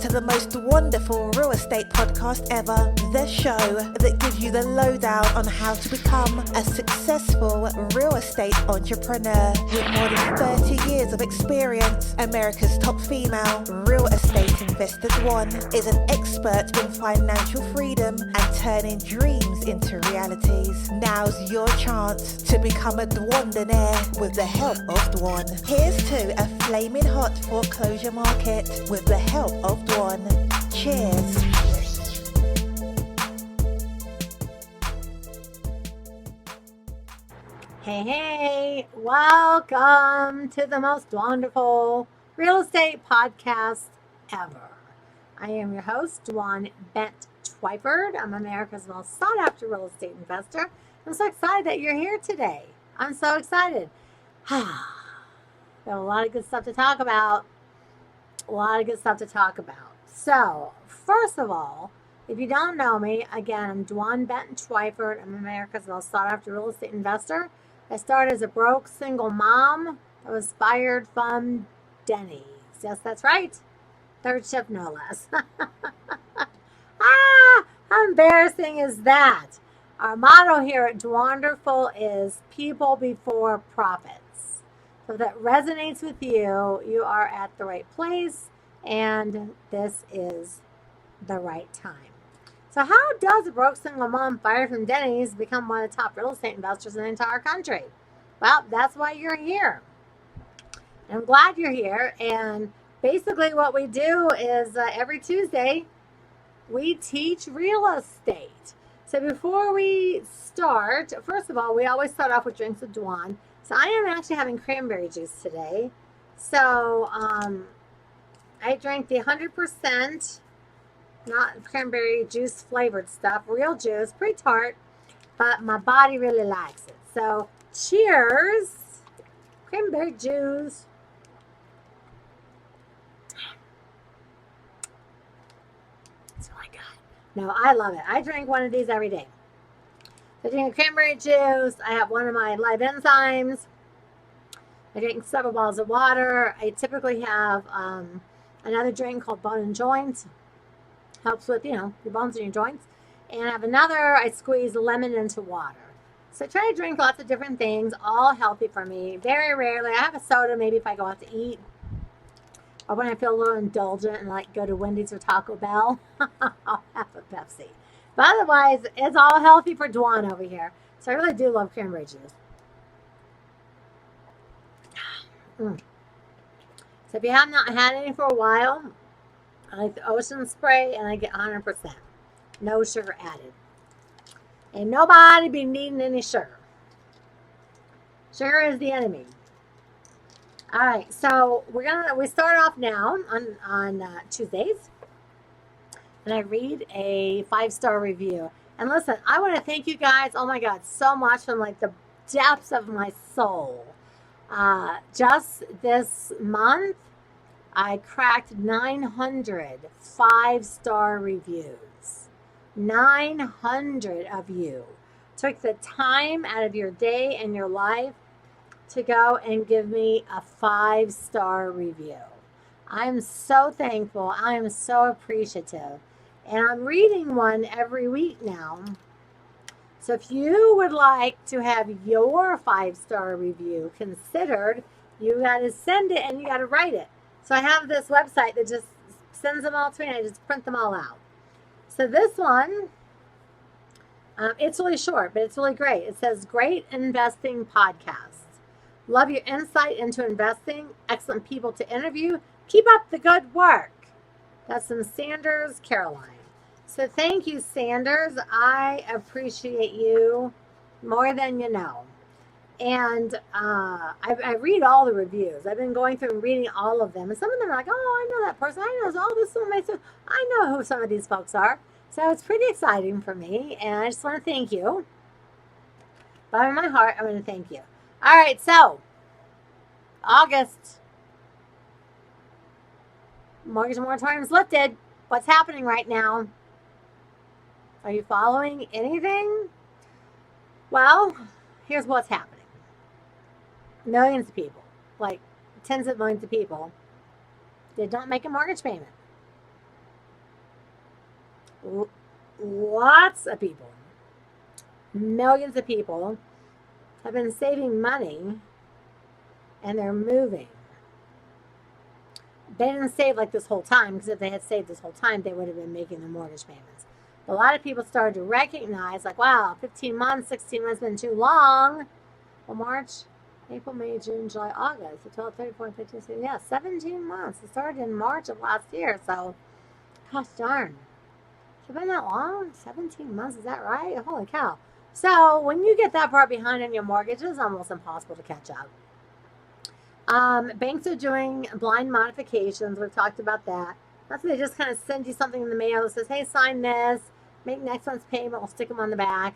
to the most wonderful real estate podcast ever, the show that gives you the lowdown on how to become a successful real estate entrepreneur. With more than 30 years of experience, America's top female real estate investor Dwan is an expert in financial freedom and turning dreams into realities. Now's your chance to become a Dwandonaire with the help of Dwan. Here's to a flaming hot foreclosure market with the help of Dwan. Cheers. Hey, welcome to the most wonderful real estate podcast ever. I am your host, Dwan Bent Twyford. I'm America's most sought after real estate investor. I'm so excited that you're here today. I'm so excited. We have a lot of good stuff to talk about. So, first of all, if you don't know me, again, I'm Dwan Benton Twyford. I'm America's most sought after real estate investor. I started as a broke single mom that was fired from Denny's. Yes, that's right. Third shift, no less. How embarrassing is that? Our motto here at Dwanderful is people before profits. So if that resonates with you, you are at the right place, and this is the right time. So how does a broke single mom fired from Denny's become one of the top real estate investors in the entire country? Well, that's why you're here. I'm glad you're here. And basically what we do is every Tuesday, we teach real estate. So before we start, first of all, we always start off with drinks with Dwan. So I am actually having cranberry juice today. So I drank the 100%, not cranberry juice flavored stuff, real juice, pretty tart, but my body really likes it. So cheers, cranberry juice. That's all I got. No, I love it. I drink one of these every day. So I drink cranberry juice. I have one of my live enzymes. I drink several bottles of water. I typically have another drink called Bone and Joints. Helps with, your bones and your joints. And I have another, I squeeze lemon into water. So I try to drink lots of different things, all healthy for me. Very rarely. I have a soda maybe if I go out to eat. Or when I feel a little indulgent and like go to Wendy's or Taco Bell, I'll have a Pepsi. But otherwise, it's all healthy for Dwan over here. So I really do love cranberry juice. So if you have not had any for a while, I like the ocean spray, and I get 100%. No sugar added. Ain't nobody be needing any sugar. Sugar is the enemy. All right, so we start off now on Tuesdays, and I read a 5-star review. And listen, I want to thank you guys. Oh my God, so much from like the depths of my soul. Just this month, I cracked 900 5-star reviews. 900 of you took the time out of your day and your life to go and give me a 5-star review. I'm so thankful. I'm so appreciative. And I'm reading one every week now. So if you would like to have your 5-star review considered, you got to send it and you got to write it. So I have this website that just sends them all to me, and I just print them all out. So this one, it's really short, but it's really great. It says, great investing podcast. Love your insight into investing. Excellent people to interview. Keep up the good work. That's from Sanders, Caroline. So thank you, Sanders. I appreciate you more than you know. And I read all the reviews. I've been going through and reading all of them. And some of them are like, oh, I know that person. I know all this one. I know who some of these folks are. So it's pretty exciting for me. And I just want to thank you. Bottom of my heart, I'm going to thank you. All right, so August. Mortgage moratorium's lifted. What's happening right now? Are you following anything? Well, here's what's happening. Millions of people, like tens of millions of people, did not make a mortgage payment. lots of people, millions of people have been saving money and they're moving. They didn't save like this whole time, because if they had saved this whole time, they would have been making their mortgage payments. But a lot of people started to recognize, like, wow, 15 months, 16 months has been too long. Well, March, April, May, June, July, August, the 12, 34, 15, 16, yeah, 17 months. It started in March of last year, so, gosh darn. Has it been that long? 17 months, is that right? Holy cow. So, when you get that far behind on your mortgage, it's almost impossible to catch up. Banks are doing blind modifications. We've talked about that. That's when they just kind of send you something in the mail that says, hey, sign this, make next month's payment, we'll stick them on the back.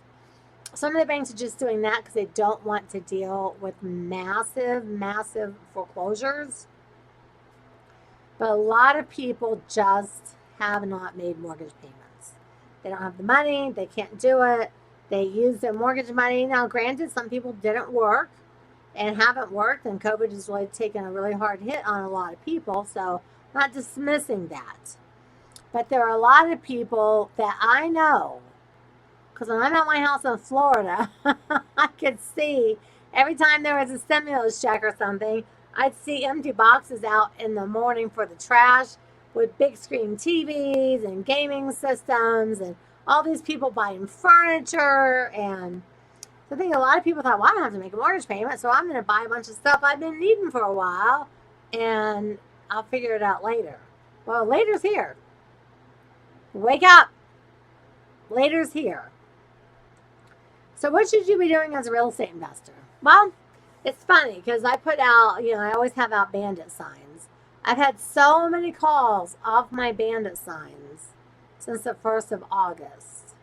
Some of the banks are just doing that because they don't want to deal with massive, massive foreclosures. But a lot of people just have not made mortgage payments. They don't have the money, they can't do it. They use their mortgage money. Now, granted, some people didn't work and haven't worked, and COVID has really taken a really hard hit on a lot of people, so not dismissing that. But there are a lot of people that I know, because when I'm at my house in Florida, I could see every time there was a stimulus check or something, I'd see empty boxes out in the morning for the trash with big screen TVs and gaming systems and all these people buying furniture. And I think a lot of people thought, well, I don't have to make a mortgage payment, so I'm going to buy a bunch of stuff I've been needing for a while, and I'll figure it out later. Well, later's here. Wake up. Later's here. So what should you be doing as a real estate investor? Well, it's funny because I put out, I always have out bandit signs. I've had so many calls off my bandit signs since the 1st of August.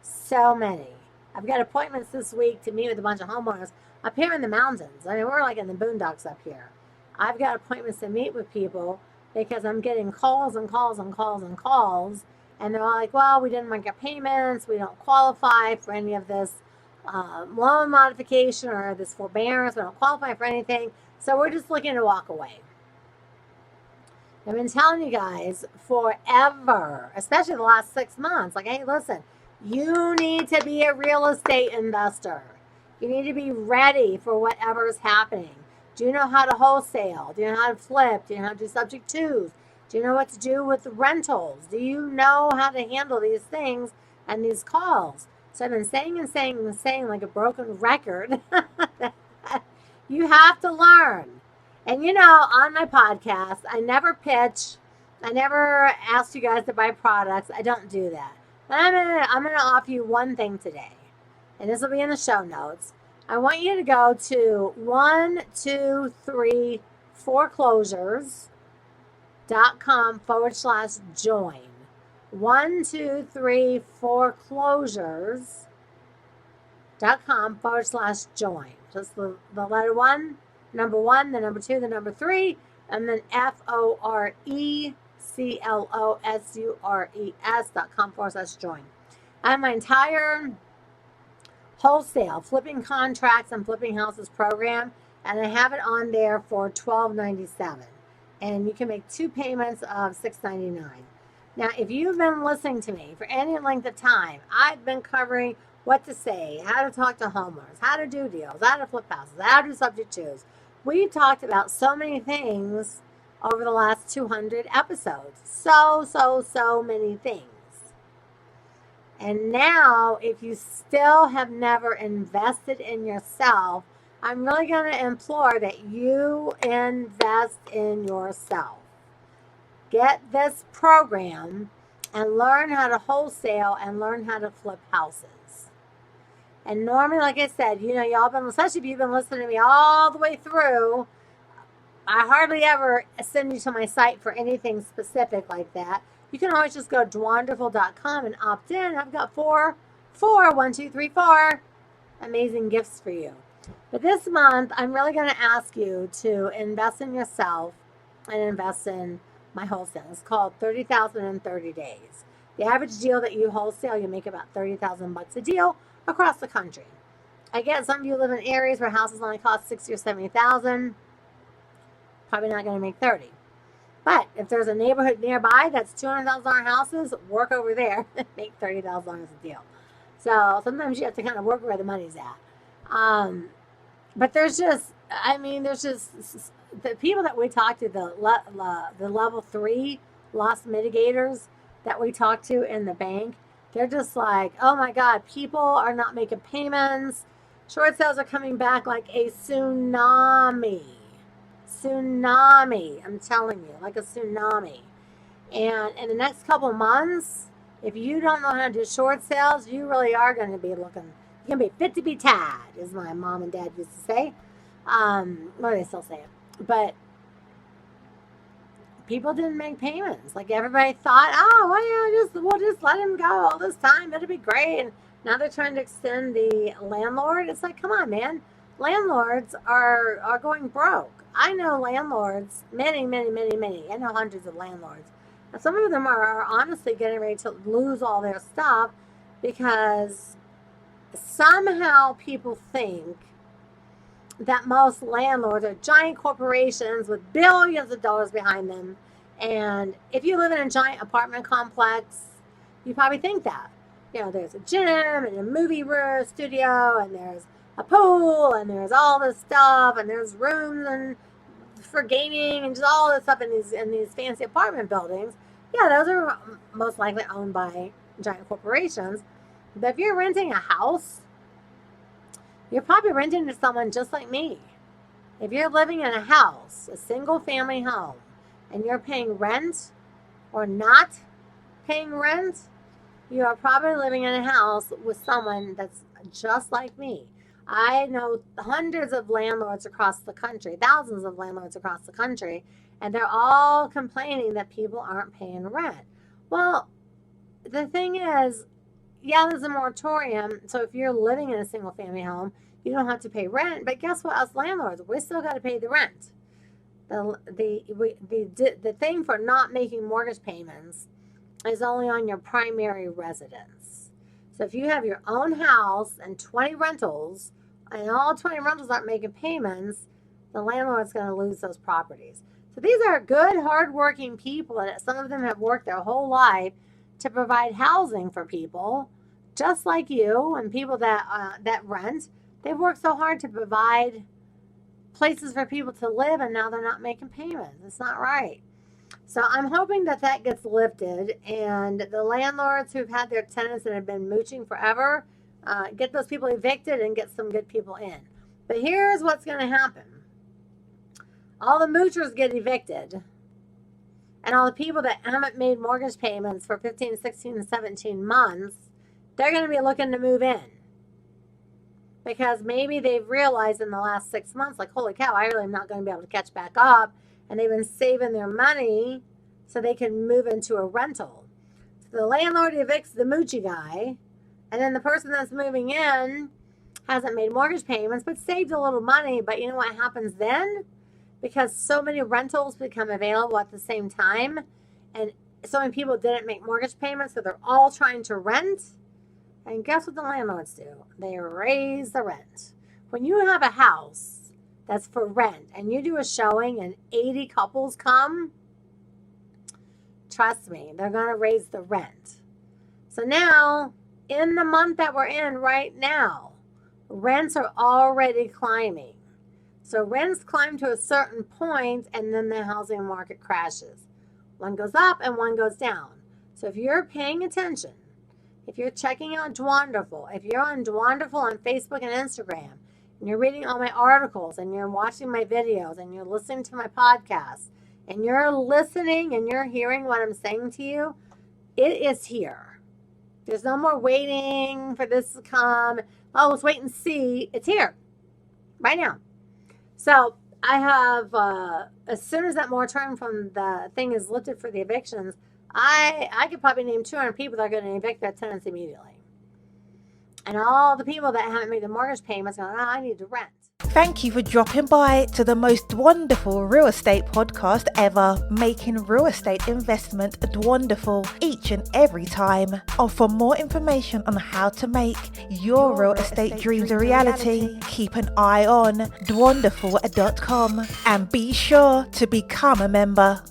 So many. I've got appointments this week to meet with a bunch of homeowners up here in the mountains. I mean, we're like in the boondocks up here. I've got appointments to meet with people because I'm getting calls and calls and calls and calls. And they're all like, well, we didn't make our payments. We don't qualify for any of this loan modification or this forbearance. We don't qualify for anything. So we're just looking to walk away. I've been telling you guys forever, especially the last 6 months, like, hey, listen, you need to be a real estate investor. You need to be ready for whatever is happening. Do you know how to wholesale? Do you know how to flip? Do you know how to do subject twos? Do you know what to do with rentals? Do you know how to handle these things and these calls? So I've been saying and saying and saying like a broken record. You have to learn. And on my podcast, I never pitch. I never ask you guys to buy products. I don't do that. But I'm gonna offer you one thing today. And this will be in the show notes. I want you to go to 123foreclosures.com/join. 123foreclosures.com/join. Just the letter 1, number 1, the number 2, the number 3, and then FORECLOSURES.com/join. I have my entire wholesale flipping contracts and flipping houses program, and I have it on there for $12.97, and you can make 2 payments of $6.99. Now, if you've been listening to me for any length of time, I've been covering what to say, how to talk to homeowners, how to do deals, how to flip houses, how to do subject twos. We've talked about so many things over the last 200 episodes. So many things. And now, if you still have never invested in yourself, I'm really going to implore that you invest in yourself. Get this program and learn how to wholesale and learn how to flip houses. And normally, like I said, y'all been, especially if you've been listening to me all the way through, I hardly ever send you to my site for anything specific like that. You can always just go to dwanderful.com and opt in. I've got four amazing gifts for you. But this month, I'm really going to ask you to invest in yourself and invest in my wholesale. It's called 30,000 in 30 days. The average deal that you wholesale, you make about $30,000 a deal across the country. I get some of you live in areas where houses only cost $60,000 or $70,000. Probably not going to make 30. But if there's a neighborhood nearby that's $200,000 houses, work over there and make $30,000 a deal. So sometimes you have to kind of work where the money's at. But there's just the people that we talk to, the level 3 loss mitigators that we talk to in the bank, they're just like, oh my God, people are not making payments. Short sales are coming back like a tsunami. I'm telling you, like a tsunami. And in the next couple months, if you don't know how to do short sales, you really are going to be looking, you're going to be fit to be tied, as my mom and dad used to say. Well, they still say it. But people didn't make payments. Like everybody thought, oh, well, yeah, we'll just let him go all this time. It'll be great. And now they're trying to extend the landlord. It's like, come on, man. Landlords are going broke. I know landlords, many. I know hundreds of landlords. And some of them are honestly getting ready to lose all their stuff because somehow people think that most landlords are giant corporations with billions of dollars behind them. And if you live in a giant apartment complex, you probably think that. You know, there's a gym and a movie room, studio, and there's a pool, and there's all this stuff, and there's rooms and for gaming and just all this stuff in these fancy apartment buildings. Yeah, those are most likely owned by giant corporations. But if you're renting a house, you're probably renting to someone just like me. If you're living in a house, a single family home, and you're paying rent or not paying rent, you are probably living in a house with someone that's just like me. I know hundreds of landlords across the country, thousands of landlords across the country, and they're all complaining that people aren't paying rent. Well, the thing is, yeah, there's a moratorium, so if you're living in a single family home, you don't have to pay rent, but guess what, us landlords, we still got to pay the rent. The thing for not making mortgage payments is only on your primary residence. So if you have your own house and 20 rentals, and all 20 rentals aren't making payments, the landlord's going to lose those properties. So these are good, hardworking people, and some of them have worked their whole life to provide housing for people, just like you and people that rent. They've worked so hard to provide places for people to live, and now they're not making payments. It's not right. So I'm hoping that gets lifted, and the landlords who've had their tenants that have been mooching forever, get those people evicted and get some good people in. But here's what's going to happen. All the moochers get evicted, and all the people that haven't made mortgage payments for 15, 16, and 17 months, they're going to be looking to move in. Because maybe they've realized in the last 6 months, like, holy cow, I really am not going to be able to catch back up. And they've been saving their money so they can move into a rental. So the landlord evicts the moochy guy, and then the person that's moving in hasn't made mortgage payments, but saved a little money. But you know what happens then? Because so many rentals become available at the same time, and so many people didn't make mortgage payments, so they're all trying to rent. And guess what the landlords do? They raise the rent. When you have a house that's for rent and you do a showing and 80 couples come, trust me, they're going to raise the rent. So now, in the month that we're in right now, rents are already climbing. So rents climb to a certain point, and then the housing market crashes. One goes up and one goes down. So if you're paying attention, if you're checking out Dwanderful, if you're on Dwanderful on Facebook and Instagram, and you're reading all my articles, and you're watching my videos, and you're listening to my podcasts, and you're listening and you're hearing what I'm saying to you, it is here. There's no more waiting for this to come. Oh, let's wait and see. It's here right now. So I have, as soon as that moratorium from the thing is lifted for the evictions, I could probably name 200 people that are going to evict their tenants immediately. And all the people that haven't made the mortgage payments are going, I need to rent. Thank you for dropping by to the most wonderful real estate podcast ever, making real estate investment wonderful each and every time. And for more information on how to make your real estate dreams a reality, keep an eye on dwanderful.com and be sure to become a member.